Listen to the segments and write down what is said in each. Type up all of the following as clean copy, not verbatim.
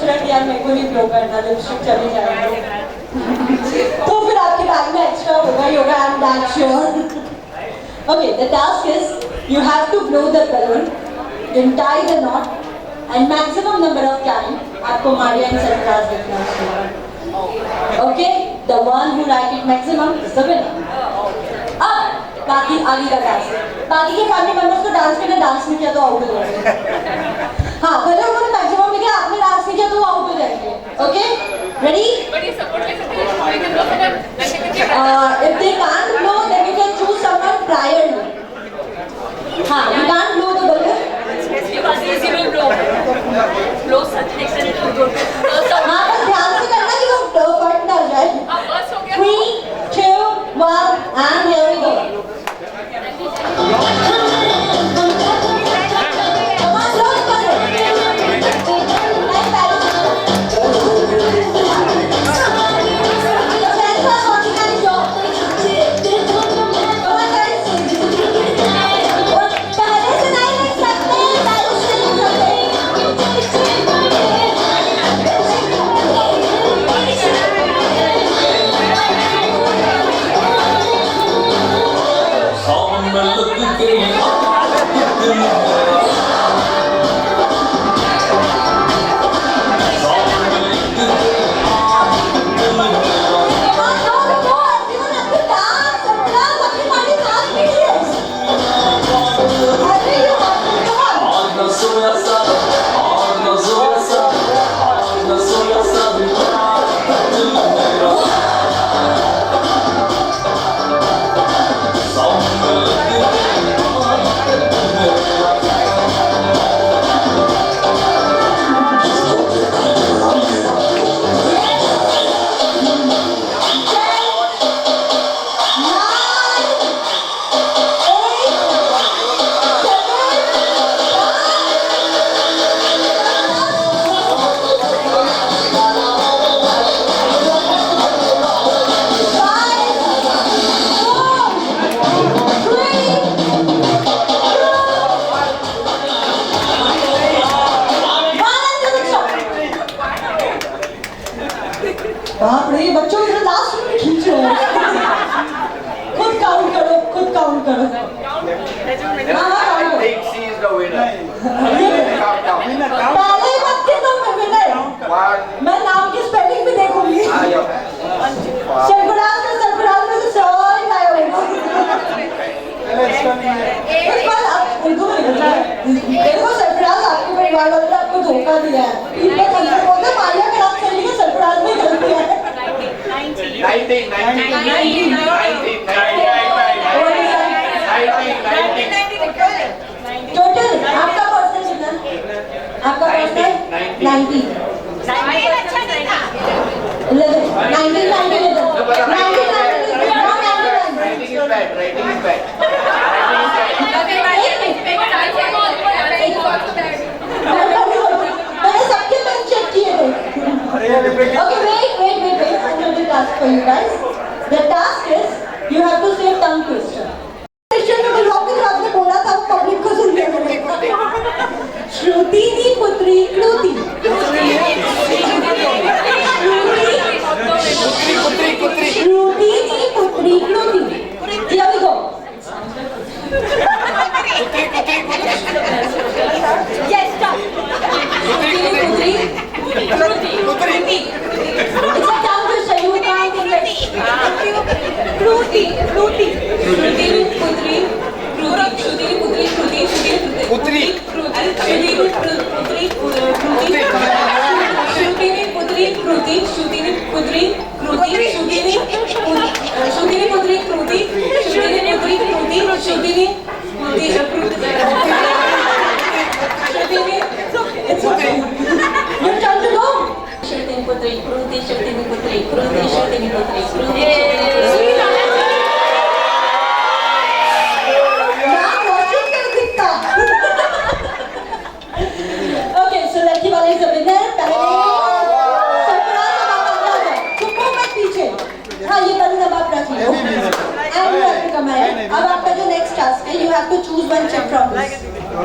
सोच रहा है कि यार मेरे को नहीं ब्लो करना, लिपस्टिक चली जाएगी, तो फिर आपके बैग में एक्स्ट्रा होगा ही होगा, I am that sure. Okay, the task is you have to blow the balloon, then tie the knot, and maximum number of time आपको Maria and Sarfraz देखना है. Okay, the one who write it maximum is the winner. अब बाकी आगे का dance. बाकी के family members को डांस करना, डांस नहीं किया तो आउट हो जाएंगे. हाँ, भले उन्होंने मैक्सिमम लिखा, आपने डांस नहीं किया तो वो आउट हो जाएंगे. Okay, ready? If they can't blow, then you can choose someone prior. हाँ, you can't blow the balloon. Blow such an extent to go. हाँ, बस ध्यान से करना कि वो फट ना जाए. 3, 2, 1, and here we go. बाप रे, बच्चों इधर लास्ट में खींच रहे हो. खुद काउंट करो, खुद काउंट करो. I think she is the winner. पहले मत के तुम विनर. मैं नाम की स्पेलिंग भी देखूंगी. सरफराज में से सॉरी गाया होगा. देखो सरफराज, आपके परिवार वालों ने आपको धोखा दिया है. इतने कंसर्न बोलते मारिया के नाम चली गई, सरफराज में गलती है. 19. टोटल आपका पर्सनल कितना? आपका पर्सनल 90. 19. मैंने सबके पेन चेक किए थे. Okay, wait. I have a task for you guys. The task is you have to say tongue twister. Question में ब्लॉग में आपने बोला था, पब्लिक को सुन लिया. श्रुति की पुत्री कृति. श्रुति की पुत्री कृति. Here we go. Yes, stop. Kriti. It's a tongue twister. You can't English. Kriti. Shruti Putri. Shruti Putri. Putri. Shruti Putri. Shruti Putri. Kruti. Shruti Putri. Kruti. Shruti Putri. Kruti. Shruti Putri. Kruti. Shruti It's okay. Your turn to go. Shruti Putri. Kruti. Shruti Putri. Kruti. Shruti Putri. Kruti. Okay, so लड़की वाले is the winner. हाँ, ये balloon अब आप रख लो. And you have to come ahead. अब आपका जो next task है, you have to choose one chip from this.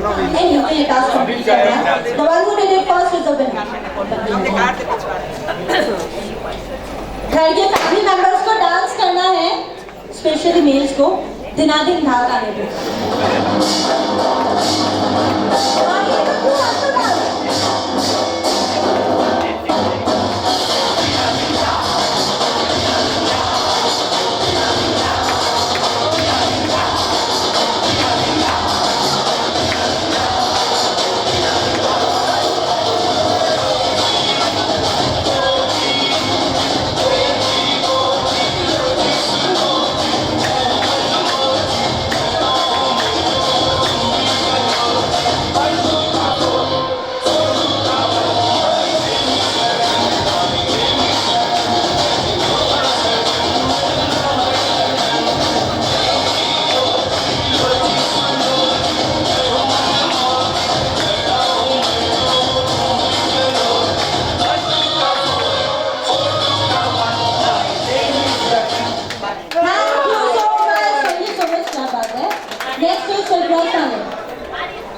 Anyway, ये task complete करना है. The one who did it first is the winner. घर के फैमिली मेंबर्स को डांस करना है, स्पेशली मेल्स को दिनादिन भाग आने पे.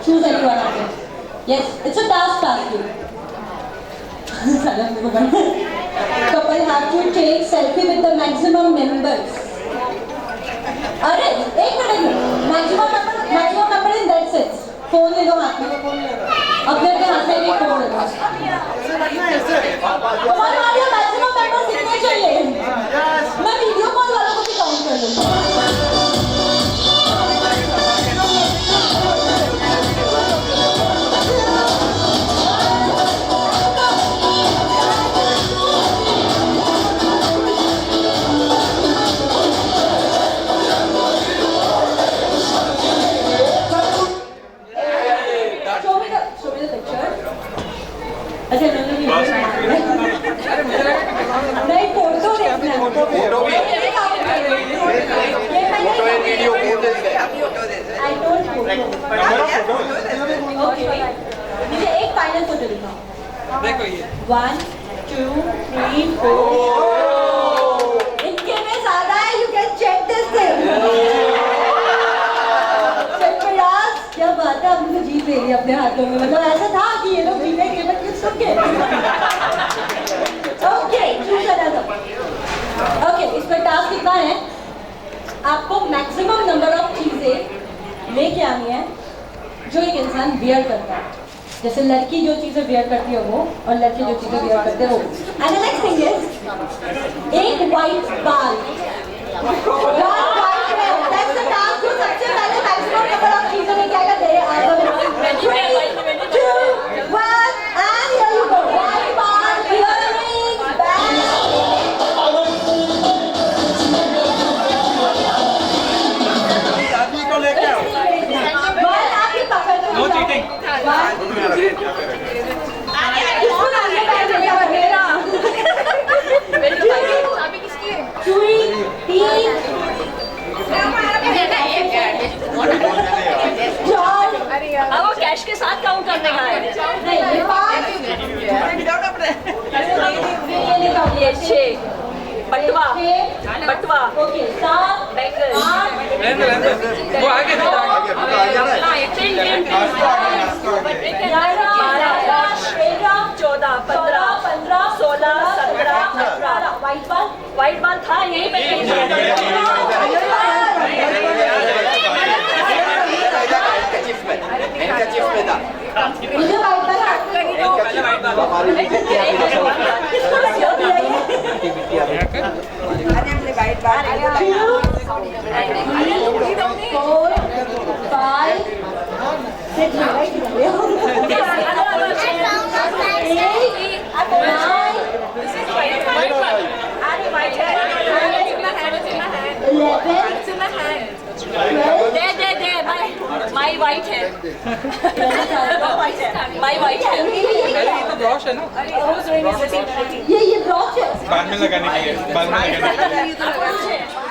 Choose anyone out there. Yes, it's a task basket. Couple have to take selfie with the maximum members. अरे एक minute maximum member in that sense. Phone ले लो हाथ में. अपने हाथ में एक फोन ले लो. हमारे maximum members कितने चाहिए? मैं वीडियो कॉल वालों को भी काउंट कर लूँगा. अच्छा नहीं फोटो देखना है photo video I don't photo okay मुझे एक फाइनल फोटो दिखाओ देखो ये 1 2 3 4 इनके में ज्यादा है you can check this thing क्या बात है हमने जीत ले ली अपने हाथों में मतलब ऐसा था कि ये लोग जीतेंगे बट किस ओके ओके इसमें टास्क कितना है आपको मैक्सिमम नंबर ऑफ चीजें लेके आनी है जो एक इंसान वियर करता है जैसे लड़की जो चीजें वियर करती है वो और लड़के जो चीजें वियर करते हैं वो and the next thing is एक वाइट बाल दैट्स द टास्क जो सबसे पहले मैक्सिमम नंबर ऑफ चीजें लेके आएगा दे आएगा 3 2 1 and here you go white ball earrings bag अभी को लेके आओ बॉल आप ही पकड़ के नो चीटिंग इसको ना ये बैठ गया मेरा चाबी किसकी है? 3 अब वो कैश के साथ काउंट करने का है नहीं ये 5 ये 6 बटवा ओके 7 बैंगल वो आगे व्हाइट बॉल था यहीं पे मुझे white My white hair. My white hair. Brush है ना ये ब्रॉच है बाल में लगाने के लिए बाल में लगाने के लिए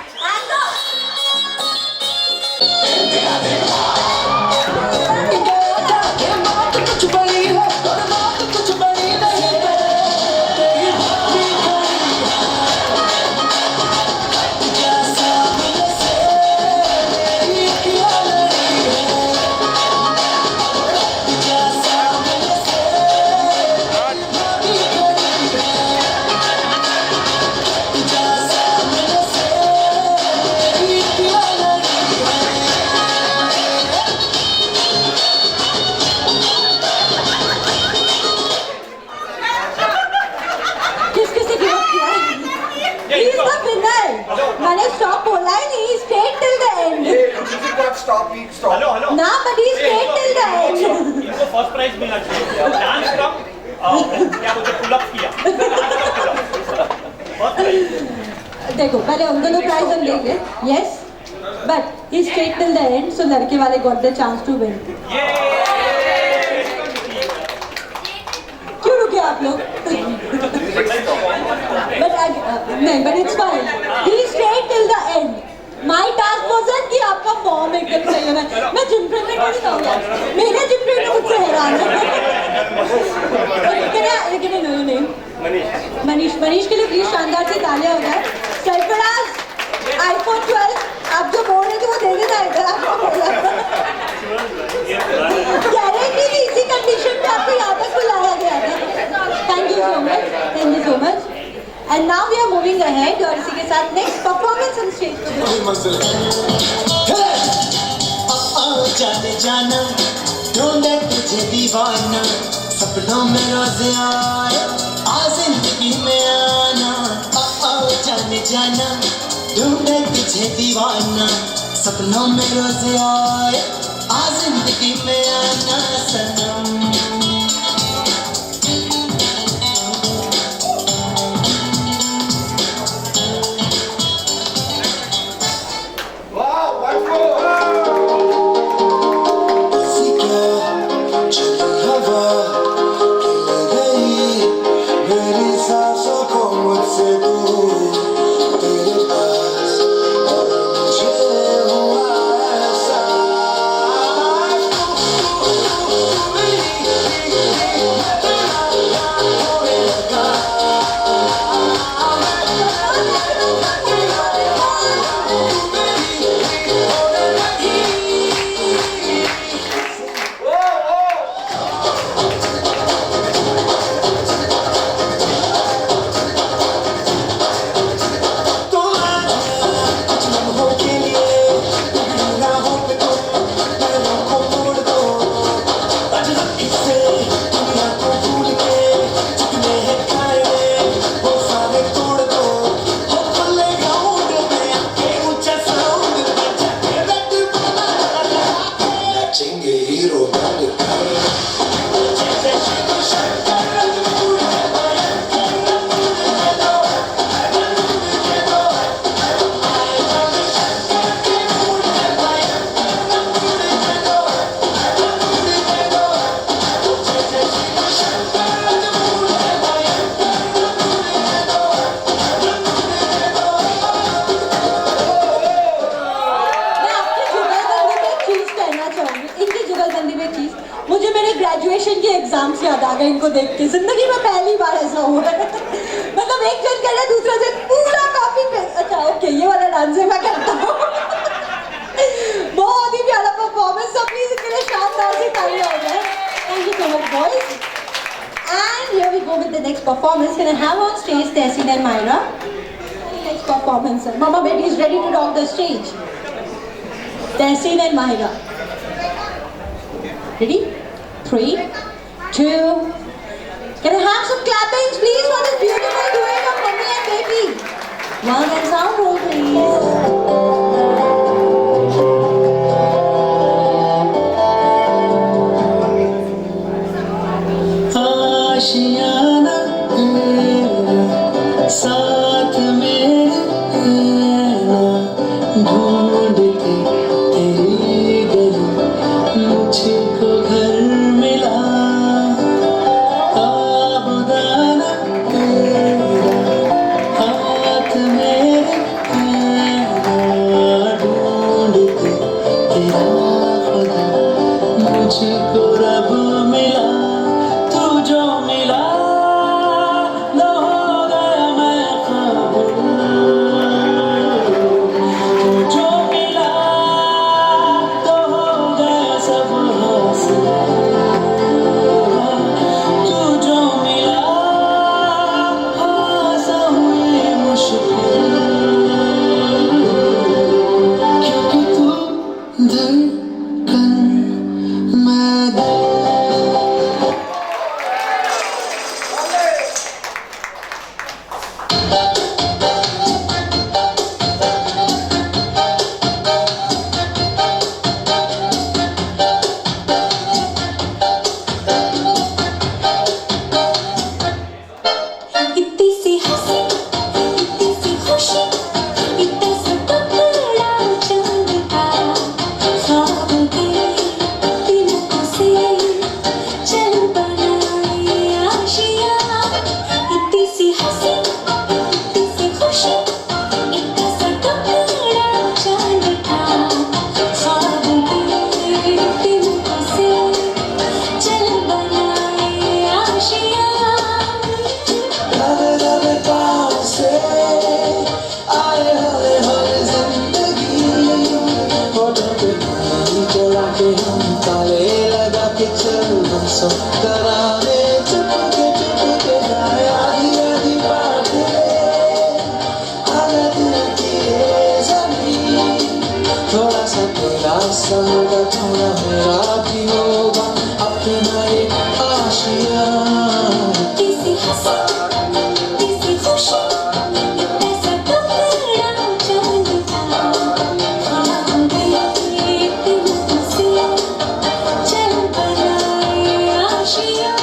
stop, he stop. Hello hello Nah, but he's straight till the end. इनको फर्स्ट प्राइज मिलना चाहिए डांस कम क्या बोलते पुल अप किया फर्स्ट प्राइज देखो पहले उन दोनों प्राइज हम देंगे. Yes, but he's straight till the end, so लड़के वाले got the chance to win. क्यों रुके आप लोग? नहीं, but it's fine. He's straight till the end. My task wasn't कि आपका फॉर्म एकदम सही होना. मैं जिम ट्रेनर थोड़ी ना हूँ. मेरे जिम ट्रेनर मुझसे हैरान है. Can I know your name? Manish के लिए प्लीज शानदार से तालियां हो जाए. सरफराज, iPhone 12 आप जो बोल रहे थे वो दे देना इधर. आपको बोला गारंटी थी इसी कंडीशन पे आपको यहाँ तक बुलाया गया था. Thank you so much. And now we are moving ahead और इसी के साथ next performance on stage. जाने जाना ढूंढे तुझे दीवाना सपनों में रोज आए आ जिंदगी में आना. जाने जाना ढूंढे तुझे दीवाना सपनों में रोज आए आ जिंदगी में आना सनम. ग्रेजुएशन के एग्जाम्स याद आ गए इनको देख के. जिंदगी में पहली बार ऐसा हुआ है. मतलब एक जन कर रहा है दूसरा जन पूरा कॉपी पे. अच्छा ओके ये वाला डांस मैं करता हूँ. बहुत ही प्यारा परफॉर्मेंस. सब प्लीज इसके लिए शानदार से तालियां हो जाए. Thank you so much boys. And here we go with the next performance. Can I have on stage Tehseen and Myra? Next performance. Mama baby is ready to rock the stage. Tehseen and Myra. Ready? 3, 2. Can I have some clappings, please, for this beautiful duet of Mummy and Baby? One and sound roll, please. आशियाना साथ मेरे ढूंढती तेरी गली मुझको घर मिला. आबुदाना तेरा हाथ मेरे ढूंढती तेरा खुदा मुझको रब मिला. जो मिला न हो गया मैं कबूल. जो मिला तो हो गया सब हासिल. तू जो मिला आसान हुई मुश्किल. क्योंकि तू धड़कन मैं के चल हम सब करारे चुपके गाए आधी आधी बातें आधा दिल की ज़मीन थोड़ा सा तेरा होगा थोड़ा मेरा भी होगा अपना एक आशिया किसी हंसी किसी खुशी ऐसा टुकड़ा चलता हाँ देखते मुझसे चल बनाए आशिया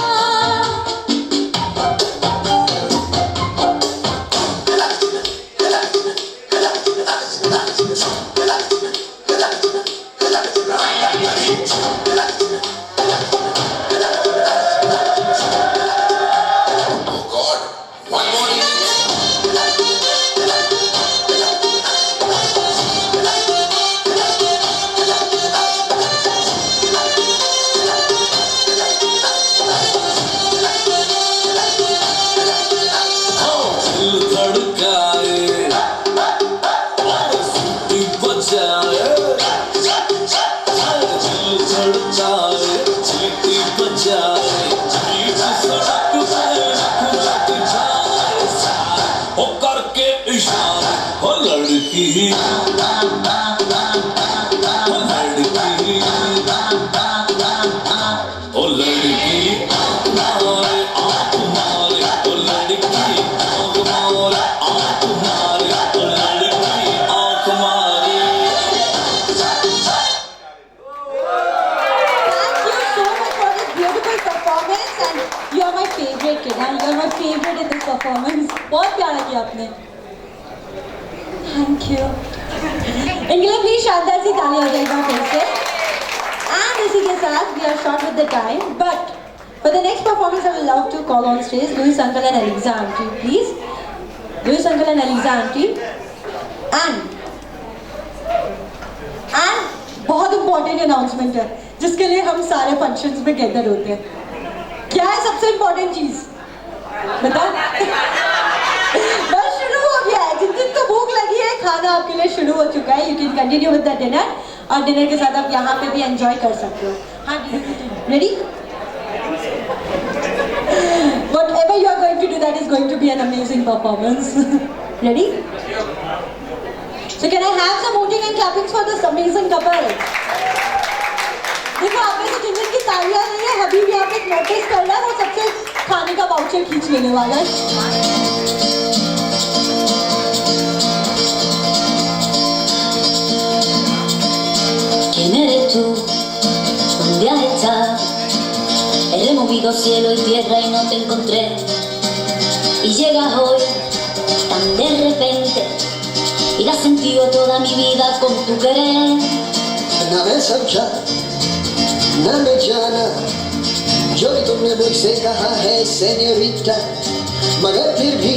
बहुत प्यारा किया आपने थैंक यू इनके लिए प्लीज शानदार सी ताली हो जाएगा फिर से एंड इसी के साथ we are short with the time but for the next performance I would love to call on stage Louis uncle and Eliza aunty please Louis uncle and Eliza aunty and बहुत important announcement है जिसके लिए हम सारे functions में gather होते हैं क्या है सबसे इंपॉर्टेंट चीज बताओ बस शुरू हो गया है जिन जिन को भूख लगी है खाना आपके लिए शुरू हो चुका है you can continue with the dinner और डिनर के साथ आप यहाँ पे भी एंजॉय कर सकते हो हाँ ready whatever you are going to do that is going to be an amazing performance ready so can I have some hooting and clappings for this amazing couple देखो आप में से जिन जिन की तालियां नहीं है अभी भी आप एक नोटिस कर रहा है वो सबसे खाने का वाउचर खींच लेने वाला है ¿Quién eres tú? ¿Dónde has estado? He removido cielo y tierra y no te encontré y llegas hoy tan de repente y la has sentido toda mi vida con tu querer ना मैं समझा ना मैं जाना जो भी तुमने मुझसे कहा है सेन्योरिटा मगर फिर भी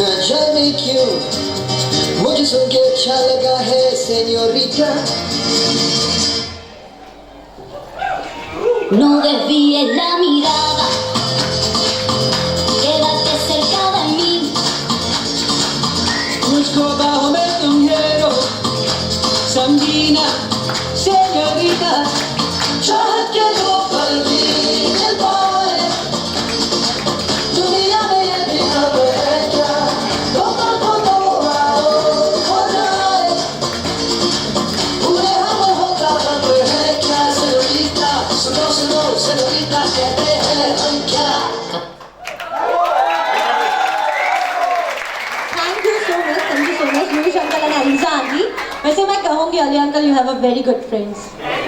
न जाने क्यों मुझे सुन के अच्छा लगा है senorita No desvíes la mirada, quédate cerca de mí. मुझको बाहों में तुम घेरो समझीना सेन्योरिटा चाहत के दो पल भी मिल पाए दुनिया में ये भी अब है क्या दो पल को दो आओ हो जाए पूरे हम होता अब है क्या सेन्योरिटा सुनो सुनो सेन्योरिटा कहते हैं हम क्या Thank you so much, Luis uncle and Eliza auntie. वैसे मैं कहूँगी Ali uncle, you have a very good friends.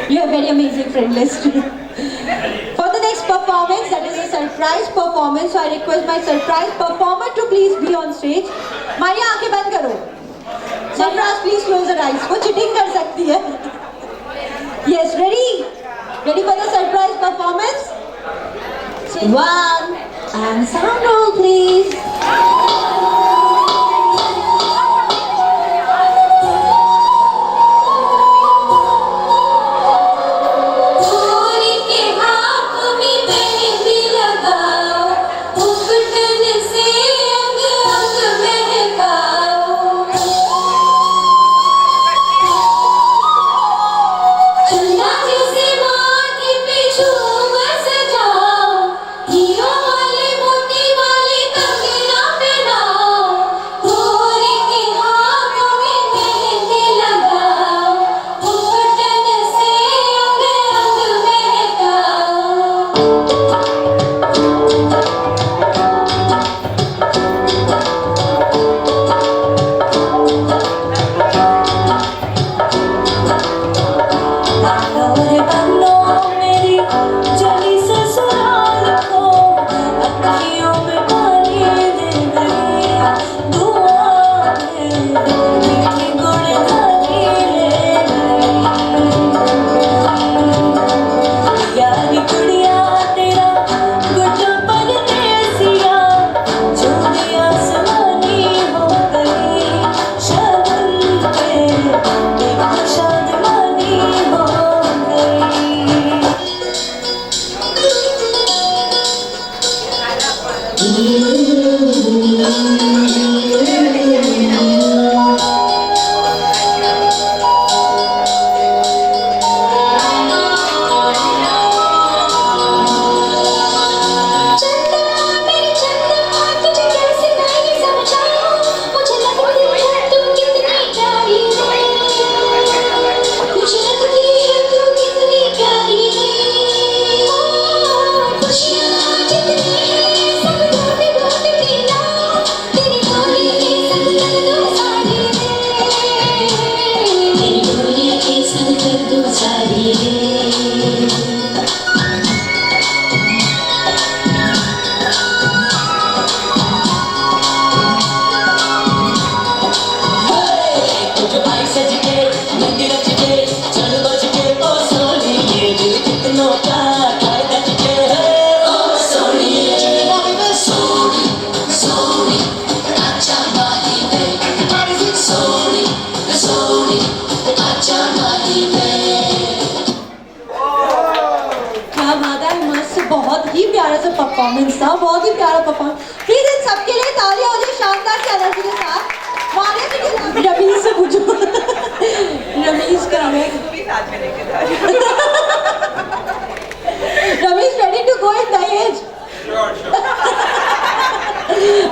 You have very amazing friend list. For the next performance, that is a surprise performance, so I request my surprise performer to please be on stage. Maria आंखें बंद करो. Surprise, please close your eyes. वो cheating कर सकती है. Yes, ready? Ready for the surprise performance? 1 and sound roll, please. Chunna जैसे माँ के पीछे प्यारा सा परफॉर्मेंस था, बहुत ही प्यारा परफॉर्मेंस। प्लीज इन सबके लिए तालियां हो जाए शानदार से एनर्जी के साथ। माने भी रमीज से पूछो। रमीज का Ramesh ready to go in Dahej? Sure.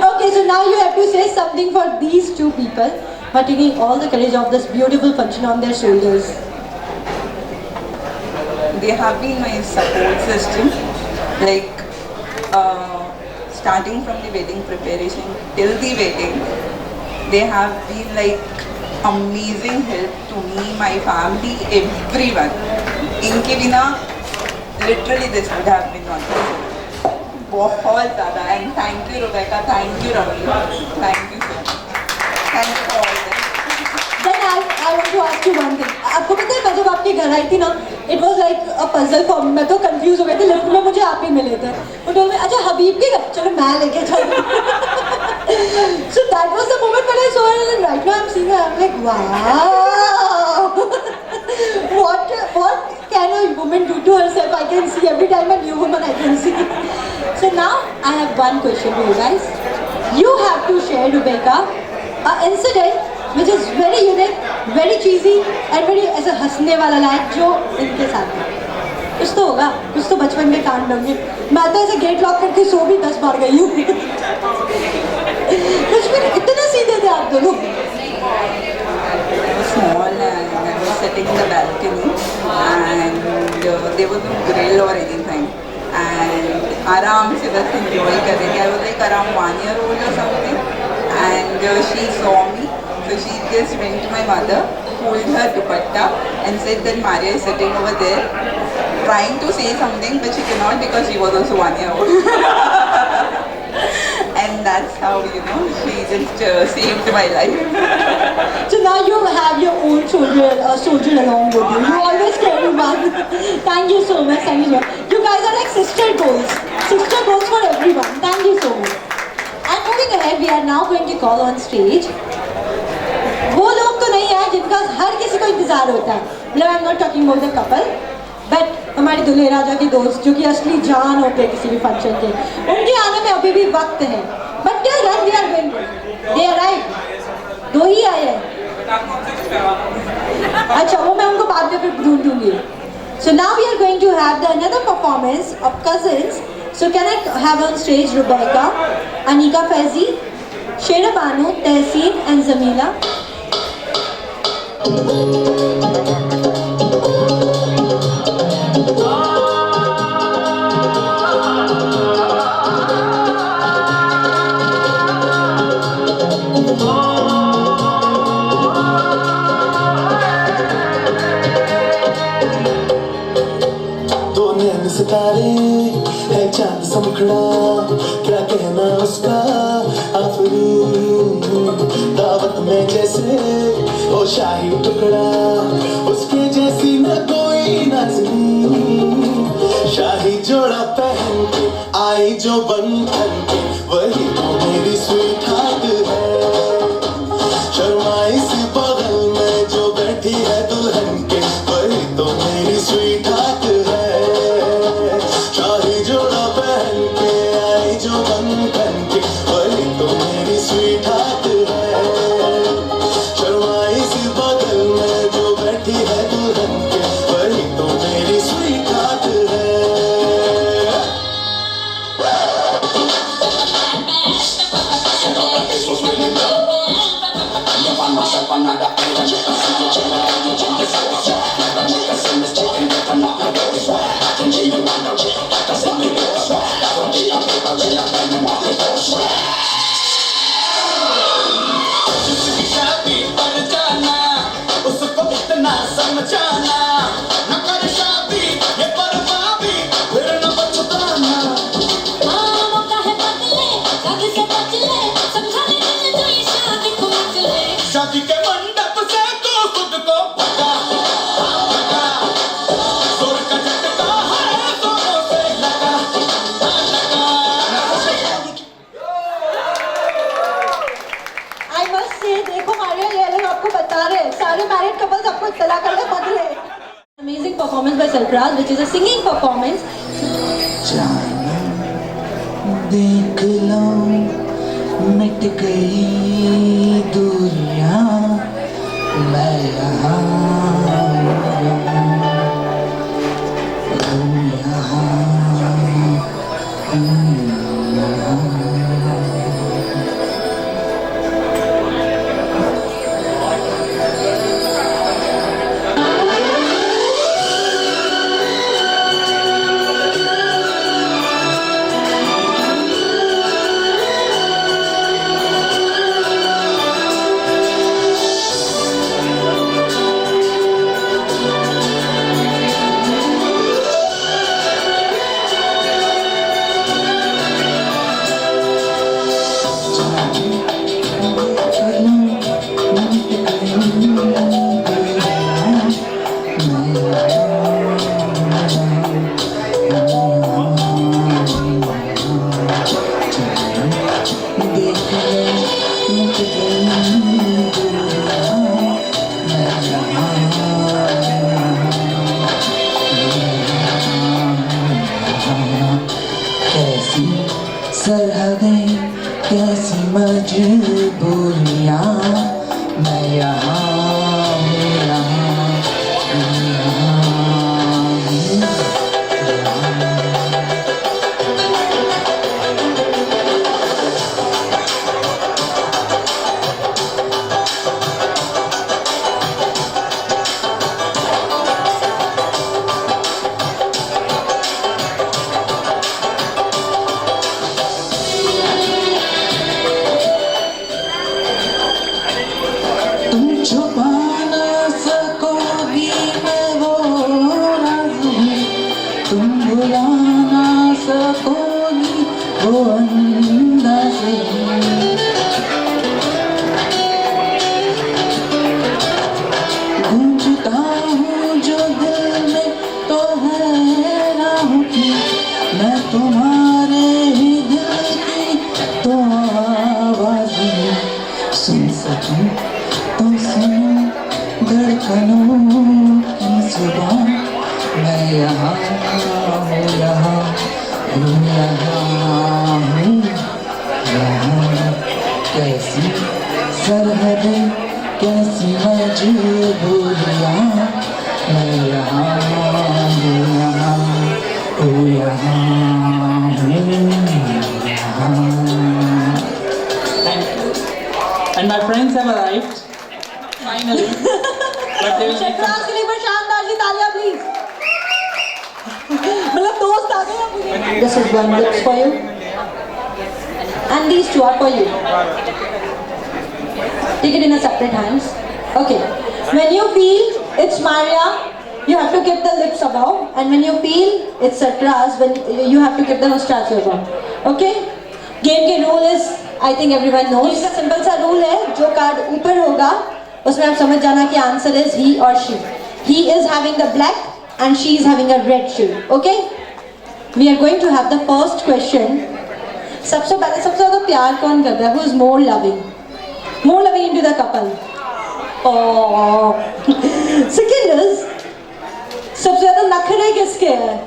Okay, so now you have to say something for these two people for taking all the courage of this beautiful function on their shoulders. They have been my support system, like starting from the wedding preparation till the wedding. They have been like amazing help to me, my family, everyone. इनके बिना literally this would have been not possible. बहुत ज़्यादा, and thank you Rebecca, thank you Ravi, thank you so much. Thank you for all this. Then I want to ask you one thing. आपको पता है मैं जब आपके घर आई थी ना, it was like a puzzle for me. मैं तो confused हो गई थी, लिफ्ट में मुझे आप ही मिले थे। वो told me अच्छा हबीब के घर, चलो मैं लेके चलूँ। So that was the moment when I saw her, and right now I'm seeing her, I'm like wow. What can a woman do to herself? I can see every time a new woman I can see. So now I have one question to you guys. You have to share, Rebecca, an incident which is very unique, very cheesy and very ऐसा हंसने वाला लायक जो इनके साथ है। कुछ तो होगा, कुछ तो बचपन में कांड होंगे। मैं तो ऐसे गेट लॉक करके सो भी 10 बार गई हूँ। कुछ भी इतने सीधे थे आप दोनों। Small and I was sitting in the balcony and there was no grill or anything and आराम से बस enjoy कर रही थी. I was like around 1 year old or something and she saw me, so she just went to my mother, pulled her dupatta and said that Maria is sitting over there trying to say something but she cannot because she was also 1 year old. And that's how, you know, she just saved my life. So now you have your own soldier along with you. You always carry one. Thank you so much. Thank you so much. You guys are like sister goals. Sister goals for everyone. Thank you so much. And moving ahead, we are now going to call on stage. वो लोग तो नहीं है जिनका हर किसी को इंतजार होता है. मतलब I'm not talking about the couple, but हमारे दूल्हे राजा के दोस्त जो कि असली जान होते हैं किसी भी फंक्शन के, उनके आने में अभी भी वक्त है. But till then we are going to. They arrive. 2 ही आए हैं. अच्छा वो मैं उनको बाद में फिर ढूंढ दूंगी. So now we are going to have another performance of cousins. So can I have on stage Rebecca, Anika Faizi, Shera Banu, Tehseen and Zamila. सितारे है चांद सा मुखड़ा, क्या कहना उसका आफरीन, दावत में जैसे ओ शाही टुकड़ा, उसके जैसी न कोई नाज़नीन, शाही जोड़ा पहन के आई जो बन के, वही तो मेरी स्वीट हार्ट है, शर्माई सी बगल में जो बैठी है दुल्हन के, वही तो मेरी स्वीट हार्ट है, शाही जोड़ा पहन के आई जो बन के, वही तो मेरी स्वीट हार्ट है, शर्माई सी बगल में जो बैठी है दुल्हन के, वही तो मेरी स्वीट हार्ट है. शादी के मंडप से तो खुद को भगा, सुर का झटका है दोनों से लगा, I must say, देखो मारिया ये लोग आपको बता रहे हैं, सारे मैरिड कपल्स आपको इत्तला कर रहे बदले. Amazing performance by Sarfaraz, which is a singing performance. देख लो मिट गई दूरियां, मैं यहाँ हूँ, यहाँ। कैसी सरहदें, कैसी मजबूरियां, मैं यहाँ हूँ, यहाँ हूँ। तुम छुपा ना सकोगी मैं वो राज़ हूँ, तुम भुला ना सकोगी वो अंदाज़े। गूंजता हूँ जो दिल में तो हैरान हूँ कि मैं तुम्हारे ही दिल की तो आवाज़ हूँ। सुन सकूं तो सुनो धड़कनों की जुबान, मैं यहाँ हूँ, यहाँ हूँ, यहाँ हूँ, यहाँ। कैसी सरहदें, कैसी मजबूरियां, मैं यहाँ हूँ, यहाँ हूँ, यहाँ हूँ, यहाँ। And my friends have arrived, finally. But they will be शटराज के लिए पर शानदार सी तालियां प्लीज। मतलब दोस्त आ गए हैं पूरे। This is one lips for you. And these two are for you. Take it in a separate hands. Okay. When you feel it's Maria, you have to keep the lips above, and when you feel it's Sartraz, when you have to keep the nostrils above. Okay? Game के rule is, I think everyone knows. इसका simple सा rule है, जो card ऊपर होगा उसमें आप समझ जाना कि answer is he or she. He is having the black and she is having a red shoe. Okay? We are going to have the first question. सबसे पहले सबसे ज़्यादा प्यार कौन करता है? Who is more loving? More loving into the couple. Oh. Second is, सबसे ज़्यादा नखरे किसके हैं?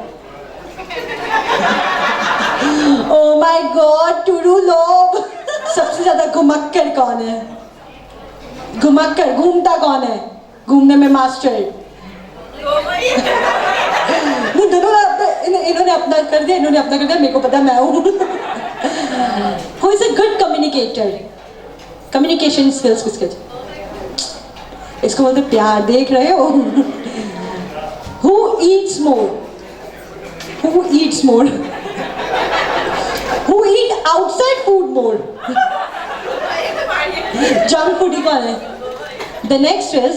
Oh my God, टुरू लोग। सबसे ज़्यादा घुमक्कर कौन है? घुमक्कर घूमता कौन है? घूमने में मास्टर। इन्होंने अपना कर दिया, इन्होंने अपना कर दिया, मेरे को पता मैं हूँ। Who is a good communicator? Communication skills किसके? इसको बोलते प्यार, देख रहे हो? Who eats more? Who eats more? Who eat outside food more? Junk food ही कौन है? The next is,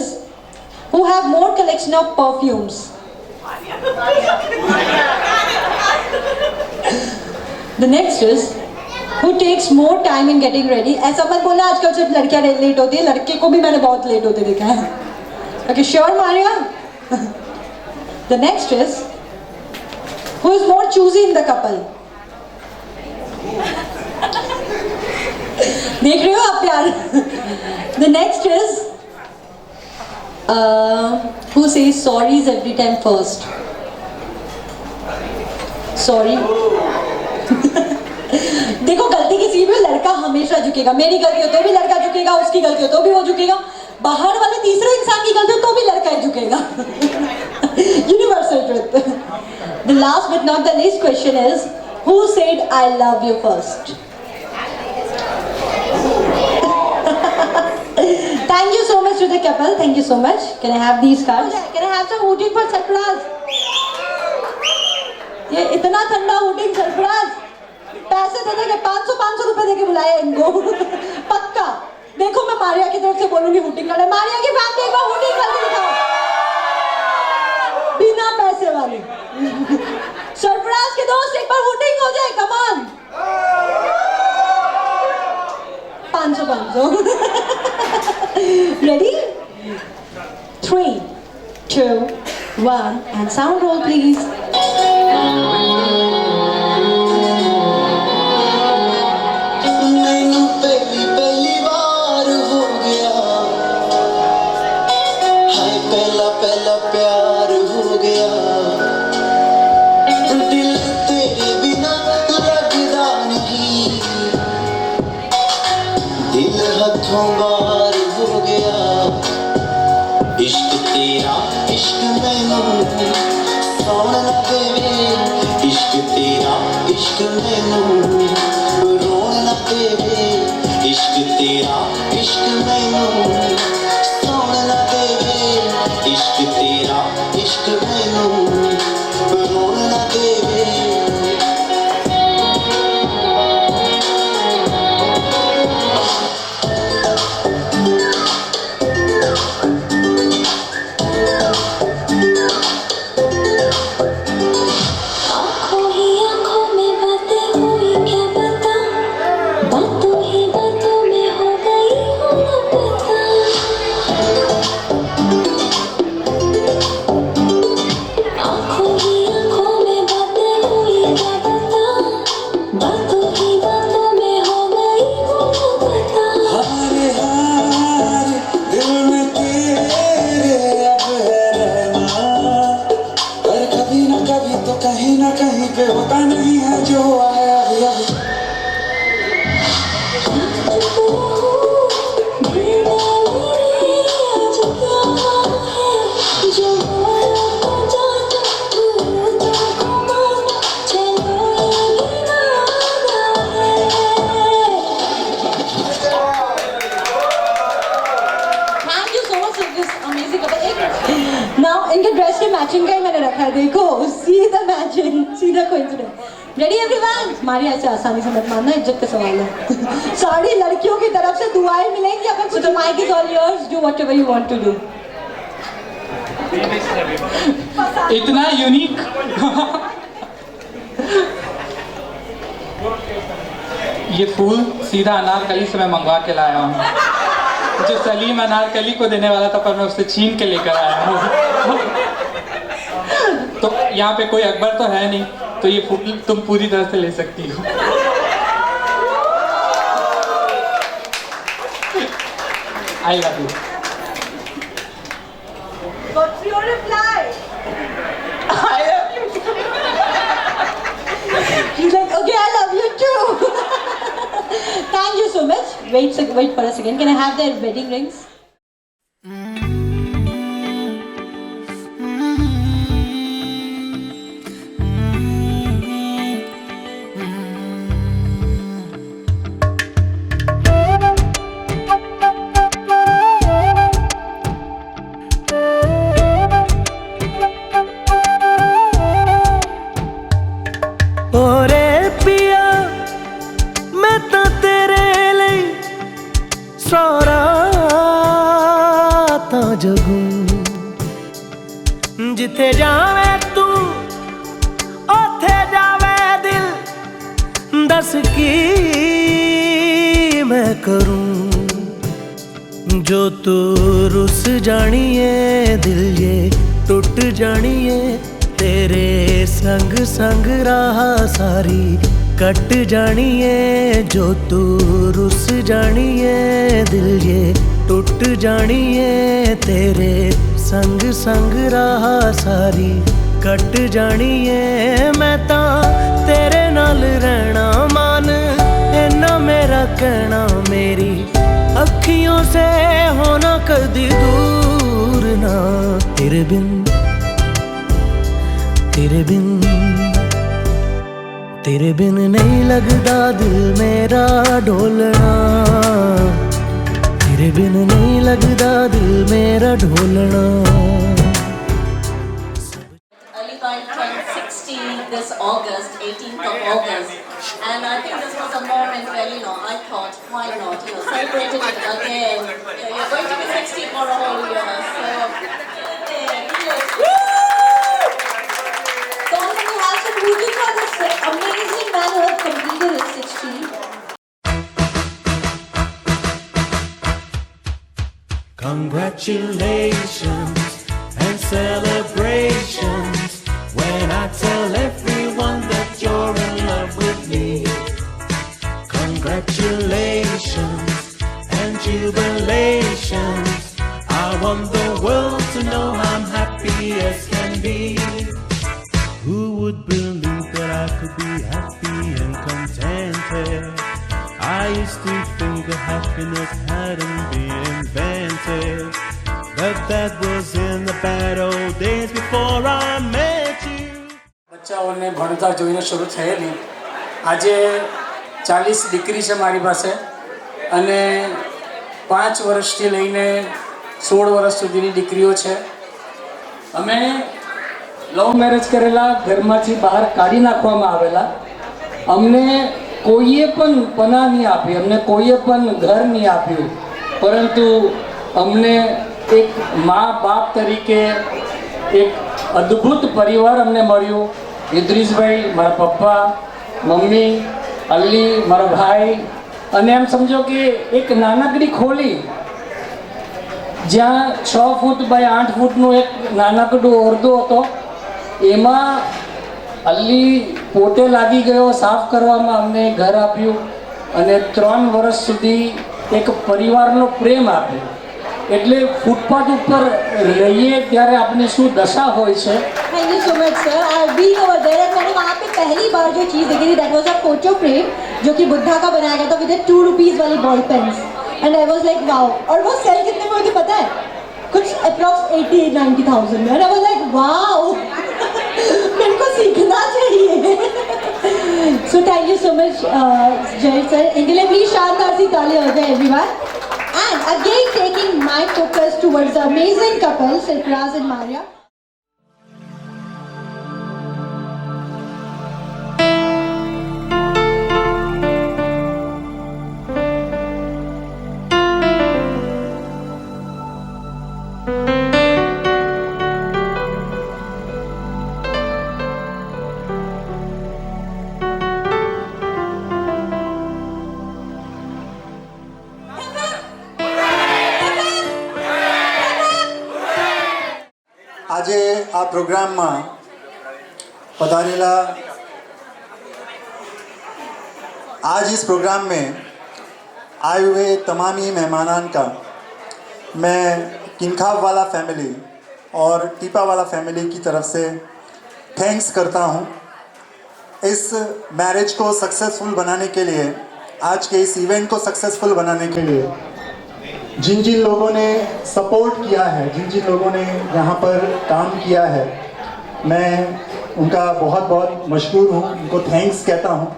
who have more collection of perfumes? The next is, who takes more time in getting ready? ऐसा मत बोलना आजकल सिर्फ लड़कियां late होती है, लड़के को भी मैंने बहुत लेट होते देखा है. Okay, sure, Maria? The next is, who is more choosy in the couple? देख रहे हो आप प्यार? The next is, who says sorries every time first? Sorry. देखो गलती किसी भी लड़का हमेशा झुकेगा, मेरी गलती हो तो भी लड़का झुकेगा, उसकी गलती हो तो भी वो झुकेगा, बाहर वाले तीसरे इंसान की गलती हो तो भी लड़का ही झुकेगा। Universal truth. The last but not the least question is, who said I love you first? Thank you so much to the couple. Thank you so much. Can I have these cards? Can I have some hooting for Sarfaraz? ये इतना ठंडा hooting Sarfaraz, पैसे दे देंगे 500 रुपए देके बुलाया इनको। पक्का। देखो मैं मारिया की तरफ से बोलूंगी हूटिंग करने, मारिया की फैमिली एक बार हूटिंग करके दिखाओ बिना पैसे वाली। सरफराज के दोस्त एक बार हूटिंग हो जाए, come on. 500 Ready? 3, 2, 1 and sound roll please. मैनू पहली बार हो गया, हाय पहला प्यार हो गया, दिल तेरे बिना लगदा नहीं, दिल हथों बार हो गया, इश्क तेरा इश्क मैनू सौण ना देवे, इश्क तेरा इश्क मैनू रोण ना देवे, इश्क तेरा इश्क मैनू सौण ना देवे, इश्क तेरा इश्क मैनू रोण ना देवे। Ready everyone? मारिया ऐसे आसानी से मत मानना, इज्जत का सवाल है। सारी लड़कियों की तरफ से दुआएं मिलेंगी अगर कुछ। Mic is all yours, do whatever you want to do. इतना यूनिक। ये फूल सीधा अनारकली से मैं मंगवा के लाया हूँ, जो सलीम अनारकली को देने वाला था पर मैं उससे छीन के लेकर आया हूँ। तो यहाँ पे कोई अकबर तो है नहीं, तो ये फूल तुम पूरी तरह से ले सकती हो। I love you. What's your reply? I love you. He's like, okay, I love you too. Thank you so much. Wait for a second. Can I have their wedding rings? जिथे जावे तू ओथे जावे दिल, दस की मैं करूं जो तू रुस जानिए, दिल ये टूट जानिए, तेरे संग संग राह सारी कट जानिए, जो तू रुस जानिए, दिल ये टूट जानिए, तेरे संग संग राह सारी कट जानिए, मैं तां तेरे नाल रहना मान अखियों से होना कदी दूर ना, तेरे बिन नहीं लगदा दिल मेरा ढोलना, तेरे बिन नहीं लगदा दिल मेरा ढोलना। Alibai turned 60 this August, 18th of August, and I think this was a moment where, you know, I thought, why not, you know, celebrated it again. You're going to be 60 for a whole year, so So I'm going to have some music for this amazing man who has completed his 60. Congratulations and celebrations when I tell everyone that you're in love with me. Congratulations and jubilations, I want the world to know I'm happy as can be. Who would believe that I could be happy and contented? I used to think that happiness hadn't been invented, but that was in the bad old days before I met you. બચ્ચાઓને ભણતા જોઈને શરૂ થયેલી આજે 40 દીકરી છે મારી પાસે અને 5 વર્ષથી લઈને 16 વર્ષ સુધીની દીકરીઓ છે. અમે લવ મેરેજ કરેલા, ઘરમાંથી બહાર કાઢી નાખવામાં આવેલા. અમને કોઈએ પણ પનાહ નહીં આપી, અમને કોઈએ પણ ઘર નહીં આપ્યું, પરંતુ અમને એક મા બાપ તરીકે એક અદ્ભુત પરિવાર અમને મળ્યું. ઇદ્રીસભાઈ, મારા પપ્પા, મમ્મી, અલ્લી, મારો ભાઈ, અને એમ સમજો કે એક નાનકડી ખોલી જ્યાં 6 ફૂટ બાય 8 ફૂટનું એક નાનકડું ઓરડો હતો, એમાં અલ્લી પોતે લાગી ગયો સાફ કરવામાં, અમને ઘર આપ્યું અને 3 વર્ષ સુધી એક પરિવારનો પ્રેમ આપ્યો. એટલે ફૂટપાથ ઉપર રહીએ ત્યારે આપણી શું દશા હોય છે. Thank you so much, sir. I've been over there and मैंने वहाँ पे पहली बार जो चीज़ देखी थी, that was a photo frame जो कि बुद्धा का बनाया गया था with 2 rupees वाली ball pens, and I was like wow. और वो सेल कितने में होती पता है? कुछ अप्रॉक्स 80-90,000 में. And I was like wow. मेरे को सीखना चाहिए. So thank you so much, Jay sir. इनके लिए प्लीज शानदार सी ताली हो जाए everyone. And again taking my focus towards the amazing couple, Sarfaraz and Maria. આજે આ પ્રોગ્રામમાં પધારેલા, आज इस प्रोग्राम में आए हुए तमामी मेहमानान का मैं किनखाब वाला फैमिली और टीपा वाला फैमिली की तरफ से थैंक्स करता हूँ. इस मैरिज को सक्सेसफुल बनाने के लिए, आज के इस इवेंट को सक्सेसफुल बनाने के लिए जिन जिन लोगों ने सपोर्ट किया है, जिन जिन लोगों ने यहाँ पर काम किया है, मैं उनका बहुत बहुत मशहूर हूँ, उनको थैंक्स कहता हूँ.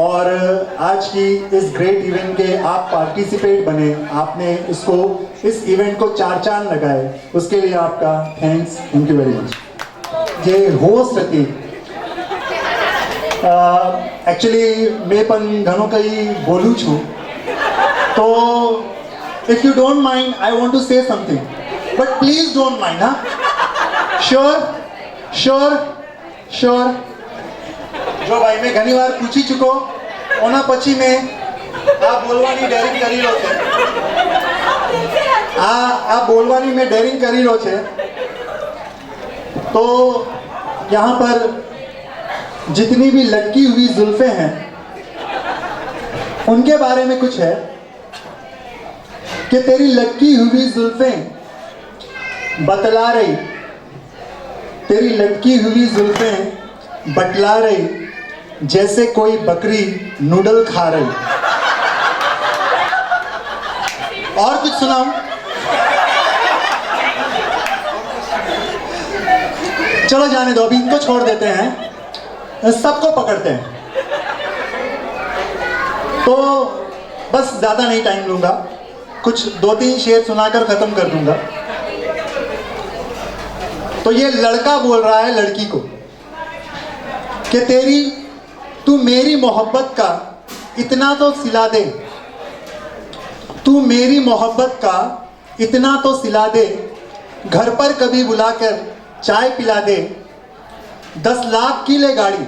और आज की इस ग्रेट इवेंट के आप पार्टिसिपेट बने, आपने इसको इस इवेंट को 4 चांद लगाए, उसके लिए आपका thanks. Thank you very much. જે હોસ્ટ હતી एक्चुअली मैं पण घणो कई बोलूं छूं, तो if you don't mind, I want to say something, but please don't mind, huh? Sure. જો ભાઈ મેં ઘણી વાર પૂછી ચૂકો, ઓના પછી મેં આ બોલવાની ડેરિંગ કરી રહ્યો છે, આ બોલવાની મેં ડેરિંગ કરી રહ્યો છે. तो यहाँ पर जितनी भी लटकी हुई जुल्फें हैं उनके बारे में कुछ है कि तेरी लटकी हुई जुल्फें बतला रही, तेरी लटकी हुई जुल्फें बतला रही जैसे कोई बकरी नूडल खा रही. और कुछ सुनाऊं? चलो जाने दो, अभी इनको छोड़ देते हैं, सबको पकड़ते हैं। तो बस ज़्यादा नहीं टाइम लूंगा, कुछ 2-3 शेर सुनाकर ख़त्म कर दूंगा। तो ये लड़का बोल रहा है लड़की को कि तू मेरी मोहब्बत का इतना तो सिला दे, तू मेरी मोहब्बत का इतना तो सिला दे, घर पर कभी बुलाकर चाय पिला दे, 10 लाख की ले गाड़ी,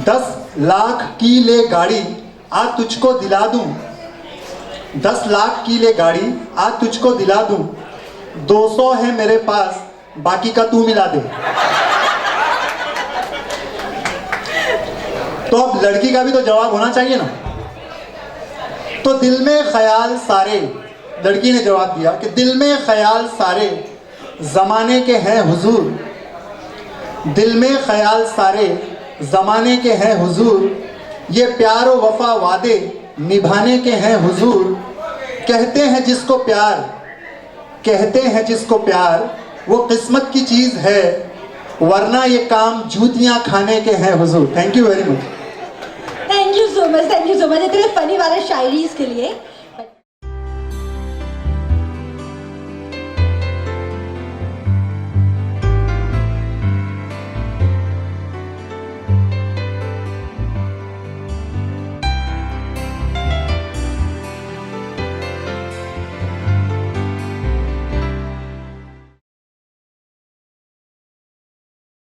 10 लाख की ले गाड़ी आज तुझको दिला दूं, 10 लाख की ले गाड़ी आज तुझको दिला दूं, 200 है मेरे पास बाकी का तू मिला दे। तो अब लड़की का भी तो जवाब होना चाहिए ना। तो दिल में ख्याल सारे, लड़की ने जवाब दिया कि दिल में ख्याल सारे ज़माने के हैं हुजूर, दिल में ख्याल सारे ज़माने के हैं हुजूर, ये प्यार व वफा वादे निभाने के हैं हुजूर, कहते हैं जिसको प्यार, कहते हैं जिसको प्यार वो किस्मत की चीज़ है, वरना ये काम जूतियाँ खाने के हैं हुजूर। Thank you very much. Thank you so much, thank you so much इतने फनी वाले शायरीज के लिए।